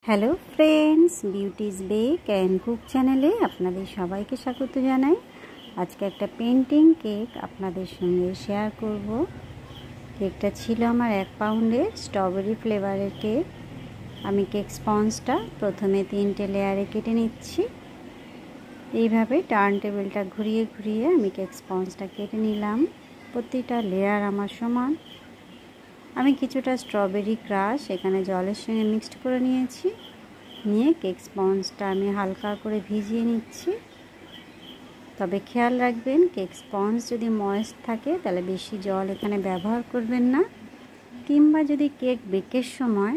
Hello friends, beauty's bake and cook চ্যানেলে আপনাদের সবাইকে স্বাগত জানাই। আজকে একটা পেন্টিং কেক আপনাদের সঙ্গে শেয়ার করব। কেকটা ছিল আমার 1 পাউন্ডের স্ট্রবেরি ফ্লেভারের কেক। আমি কেক স্পঞ্জটা প্রথমে 3টে লেয়ারে কেটে নিচ্ছি। এইভাবে টার্ন টেবিলটা ঘুরিয়ে ঘুরিয়ে আমি কেক স্পঞ্জটা কেটে নিলাম। প্রতিটা লেয়ার আমার সমান। আমি কিছুটা স্ট্রবেরি ক্রাশ এখানে জলের সঙ্গে মিক্সড করে নিয়েছি। নিয়ে কেক স্পঞ্জটা আমি হালকা করে ভিজিয়ে নিচ্ছি। তবে খেয়াল রাখবেন, কেক স্পঞ্জ যদি ময়েস্ট থাকে তাহলে বেশি জল এখানে ব্যবহার করবেন না। কিংবা যদি কেক বেকের সময়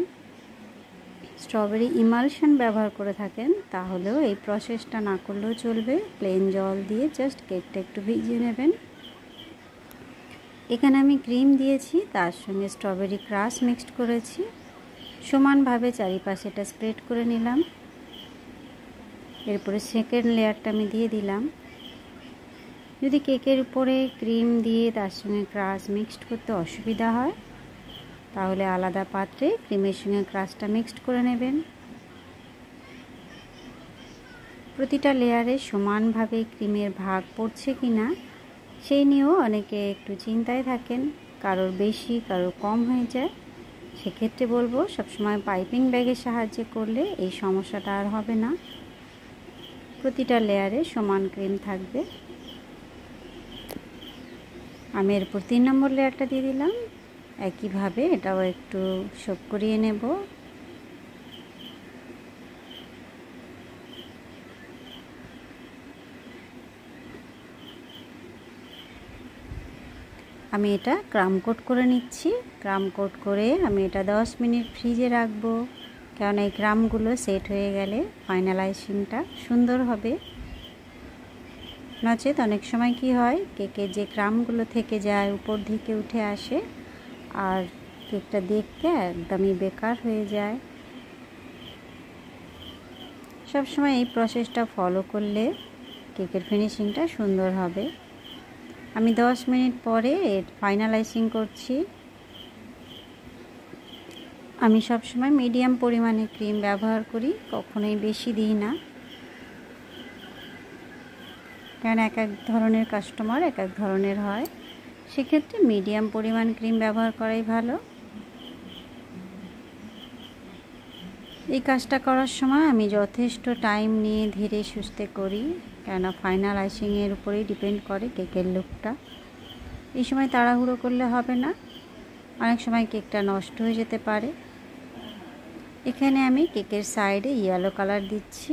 স্ট্রবেরি ইমালশন ব্যবহার করে থাকেন তাহলেও এই প্রসেসটা না করলেও চলবে। প্লেন জল দিয়ে জাস্ট কেকটা একটু ভিজিয়ে নেবেন। এখানে আমি ক্রিম দিয়েছি, তার সঙ্গে স্ট্রবেরি ক্রাশ মিক্সড করেছি। সমানভাবে চারিপাশে এটা স্প্রেড করে নিলাম। এরপরে সেকেন্ড লেয়ারটা আমি দিয়ে দিলাম। যদি কেকের উপরে ক্রিম দিয়ে তার সঙ্গে ক্রাশ মিক্সড করতে অসুবিধা হয় তাহলে আলাদা পাত্রে ক্রিমের সঙ্গে ক্রাশটা মিক্সড করে নেবেন। প্রতিটা লেয়ারে সমানভাবে ক্রিমের ভাগ পড়ছে কিনা সেই নিয়েও অনেকে একটু চিন্তায় থাকেন, কারোর বেশি কারোর কম হয়ে যায়। সেক্ষেত্রে বলবো সবসময় পাইপিং ব্যাগের সাহায্যে করলে এই সমস্যাটা আর হবে না। প্রতিটা লেয়ারে সমান ক্রিম থাকবে। আমি এরপর 3 নম্বর লেয়ারটা দিয়ে দিলাম। একইভাবে এটাও একটু সোক করিয়ে নেব। আমি এটা ক্রাম কোট করে নিচ্ছি। ক্রাম কোট করে আমি এটা 10 মিনিট ফ্রিজে রাখবো, কারণ এই ক্রামগুলো সেট হয়ে গেলে ফাইনালাইজিংটা সুন্দর হবে। নচেত অনেক সময় কি হয়, কেকের যে ক্রামগুলো থেকে যায় উপর দিকে উঠে আসে আর কেকটা দেখতে একদমই বেকার হয়ে যায়। সবসময় এই প্রসেসটা ফলো করলে কেকের ফিনিশিংটা সুন্দর হবে। আমি 10 মিনিট পরে এর ফাইনালাইজিং করছি। আমি সবসময় মিডিয়াম পরিমাণে ক্রিম ব্যবহার করি, কখনোই বেশি দিই না, কারণ এক এক ধরনের কাস্টমার এক এক ধরনের হয়। সেক্ষেত্রে মিডিয়াম পরিমাণ ক্রিম ব্যবহার করাই ভালো। এই কাজটা করার সময় আমি যথেষ্ট টাইম নিয়ে ধীরে সুস্থে করি, কেননা ফাইনালাইজিংয়ের উপরেই ডিপেন্ড করে কেকের লুকটা। এই সময় তাড়াহুড়ো করলে হবে না, অনেক সময় কেকটা নষ্ট হয়ে যেতে পারে। এখানে আমি কেকের সাইডে ইয়েলো কালার দিচ্ছি।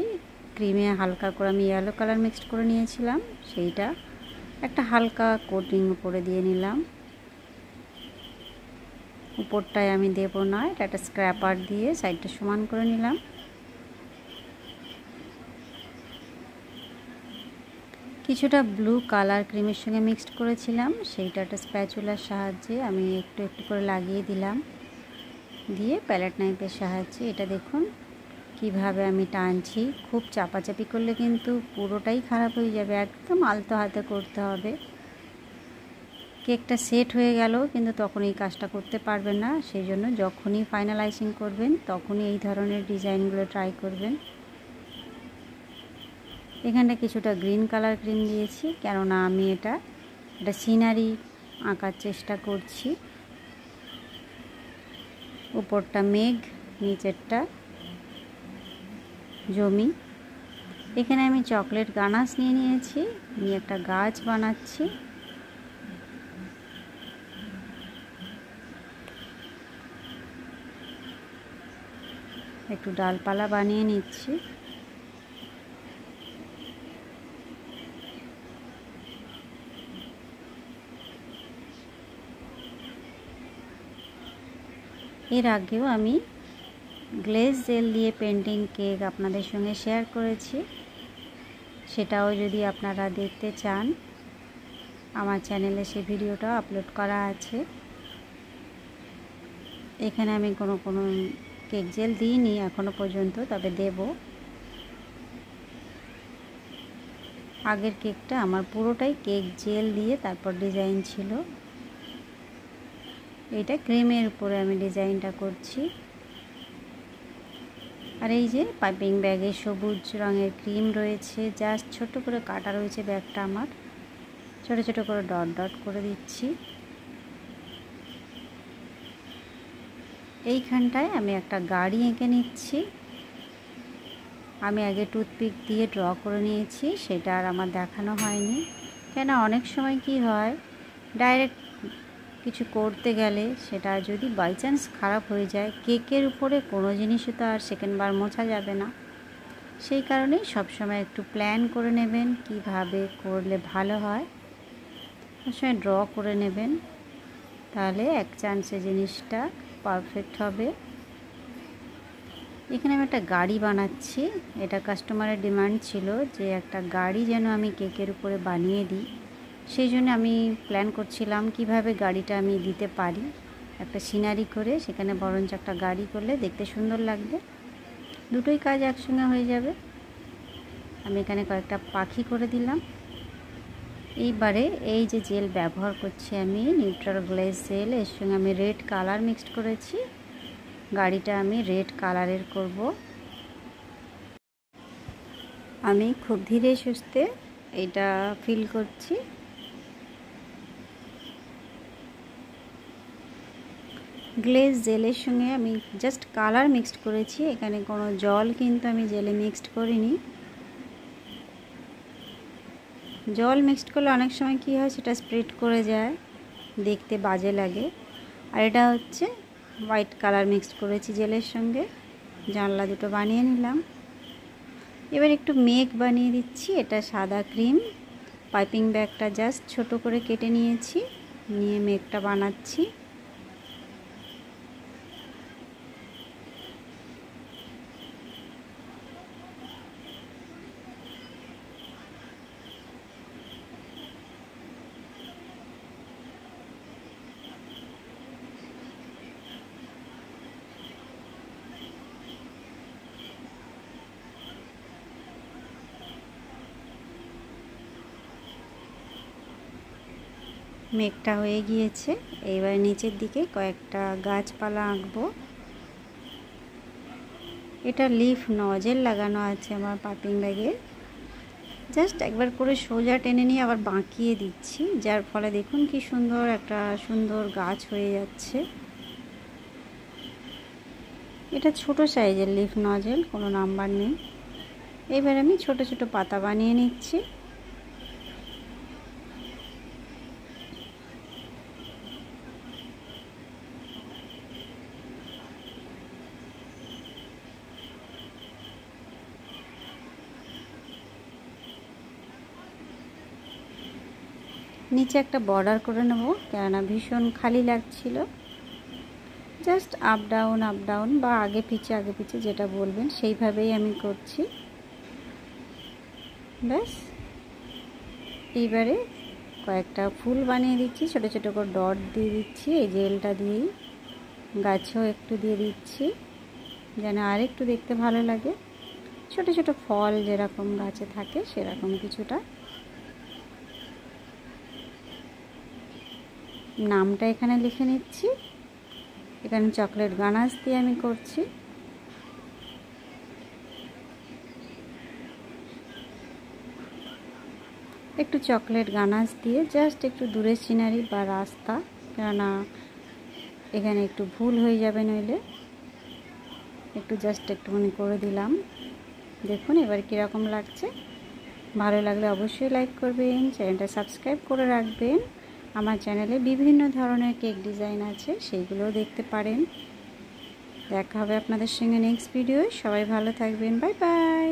ক্রিমে হালকা করে আমি ইয়েলো কালার মিক্সড করে নিয়েছিলাম, সেইটা একটা হালকা কোটিং উপরে দিয়ে নিলাম। উপরটায় আমি দেব না, এটা একটা স্ক্র্যাপার দিয়ে সাইডটা সমান করে নিলাম। কিছুটা ব্লু কালার ক্রিমের সঙ্গে মিক্সড করেছিলাম, সেইটা একটা স্প্যাচুলার সাহায্যে আমি একটু একটু করে লাগিয়ে দিলাম। দিয়ে প্যালেট নাইফের সাহায্যে এটা দেখুন কিভাবে আমি টানছি। খুব চাপাচাপি করলে কিন্তু পুরোটাই খারাপ হয়ে যাবে, একদম আলতো হাতে করতে হবে। কেকটা সেট হয়ে গেল কিন্তু তখন এই কাজটা করতে পারবেন না, সেই জন্য যখনই ফাইনালাইজিং করবেন তখনই এই ধরনের ডিজাইনগুলো ট্রাই করবেন। এখানটা কিছুটা গ্রিন কালার ক্রিম দিয়েছি, কেননা আমি এটা সিনারি আঁকার চেষ্টা করছি। উপরটা মেঘ, নিচেরটা জমি। এখানে আমি চকলেট গানাশ নিয়ে নিয়েছি, নিয়ে একটা গাছ বানাচ্ছি। একটু ডালপালা বানিয়ে নিচ্ছি। এর আগেও আমি গ্লেজ জেল দিয়ে পেন্টিং কেক আপনাদের সঙ্গে শেয়ার করেছি, সেটাও যদি আপনারা দেখতে চান আমার চ্যানেলে সে ভিডিওটা আপলোড করা আছে। এখানে আমি কোনো কেক জেল দিইনি এখনো পর্যন্ত, তবে দেব। আগের কেকটা আমার পুরোটাই কেক জেল দিয়ে তারপর ডিজাইন ছিল। এটা ক্রিমের উপরে আমি ডিজাইনটা করছি। আর এই যে পাইপিং ব্যাগে সবুজ রঙের ক্রিম রয়েছে, জাস্ট ছোট করে কাটা রয়েছে ব্যাগটা আমার। ছোট ছোট করে ডট ডট করে দিচ্ছি। এইখানটায় আমি একটা গাড়ি এঁকে নিচ্ছি। আমি আগে টুথপিক দিয়ে ড্র করে নিয়েছি, সেটা আর আমার দেখানো হয়নি, কেন অনেক সময় কি হয় ডাইরেক্ট কিছু করতে গেলে সেটা যদি বাই চান্স খারাপ হয়ে যায়, কেকের উপরে কোনো জিনিসই তো আর সেকেন্ডবার মোছা যাবে না। সেই কারণেই সবসময় একটু প্ল্যান করে নেবেন কিভাবে করলে ভালো হয়, সবসময় ড্র করে নেবেন, তাহলে এক চান্সে জিনিসটা পারফেক্ট হবে। এখানে আমি একটা গাড়ি বানাচ্ছি। এটা কাস্টমারের ডিমান্ড ছিল যে একটা গাড়ি যেন আমি কেকের উপরে বানিয়ে দিই, সেই জন্য আমি প্ল্যান করছিলাম কিভাবে গাড়িটা আমি দিতে পারি। একটা সিনারি করে সেখানে বরঞ্চ একটা গাড়ি করলে দেখতে সুন্দর লাগবে, দুটোই কাজ একসঙ্গে হয়ে যাবে। আমি এখানে কয়েকটা পাখি করে দিলাম। এইবারে এই যে জেল ব্যবহার করছি আমি, নিউট্রাল গ্লেজ জেল, এর সঙ্গে আমি রেড কালার মিক্সড করেছি। গাড়িটা আমি রেড কালারের করব। আমি খুব ধীরে সুস্থে এটা ফিল করছি। গ্লেজ জেলের সঙ্গে আমি জাস্ট কালার মিক্সড করেছি, এখানে কোনো জল কিন্তু আমি জেলে মিক্সড করিনি। জল মিক্সড করলে অনেক সময় কী হয় সেটা স্প্রেড করে যায়, দেখতে বাজে লাগে। আর এটা হচ্ছে হোয়াইট কালার মিক্সড করেছি জেলের সঙ্গে। জানলা দুটো বানিয়ে নিলাম। এবার একটু মেঘ বানিয়ে দিচ্ছি। এটা সাদা ক্রিম, পাইপিং ব্যাগটা জাস্ট ছোট করে কেটে নিয়েছি, নিয়ে মেঘটা বানাচ্ছি। মেঘটা হয়ে গিয়েছে, এবার নিচের দিকে কয়েকটা গাছপালা আঁকবো। এটা লিফ নজেল লাগানো আছে আমার পাইপিং ব্যাগে, জাস্ট একবার করে সোজা টেনে নিয়ে আবার বাঁকিয়ে দিচ্ছি, যার ফলে দেখুন কি সুন্দর একটা সুন্দর গাছ হয়ে যাচ্ছে। এটা ছোট সাইজের লিফ নজেল, কোনো নাম্বার নেই। এবার আমি ছোট ছোট পাতা বানিয়ে নিচ্ছি। নিচে একটা বর্ডার করে নেব, কেননা ভীষণ খালি লাগছিল। জাস্ট আপ ডাউন বা আগে পিছে যেটা বলবেন সেইভাবেই আমি করছি। ব্যাস, এইবারে কয়েকটা ফুল বানিয়ে দিচ্ছি, ছোট ছোট করে ডট দিয়ে দিচ্ছি এই জেলটা দিয়েই। গাছেও একটু দিয়ে দিচ্ছি যেন আর একটু দেখতে ভালো লাগে, ছোট ছোট ফল যেরকম গাছে থাকে সেরকম কিছুটা। নামটা এখানে লিখে নিচ্ছি। এখানে চকলেট গানাশ দিয়ে আমি করছি। একটু চকলেট গানাশ দিয়ে জাস্ট একটু দূরের সিনারি বা রাস্তা, কেননা এখানে একটু ভুল হয়ে যাবে নইলে। একটু জাস্ট একটুখানি করে দিলাম। দেখুন এবার কীরকম লাগছে। ভালো লাগলে অবশ্যই লাইক করবেন, চ্যানেলটা সাবস্ক্রাইব করে রাখবেন। আমার চ্যানেলে বিভিন্ন ধরনের কেক ডিজাইন আছে, সেইগুলোও দেখতে পারেন। দেখা হবে আপনাদের সঙ্গে নেক্সট ভিডিও। সবাই ভালো থাকবেন, বাই বাই।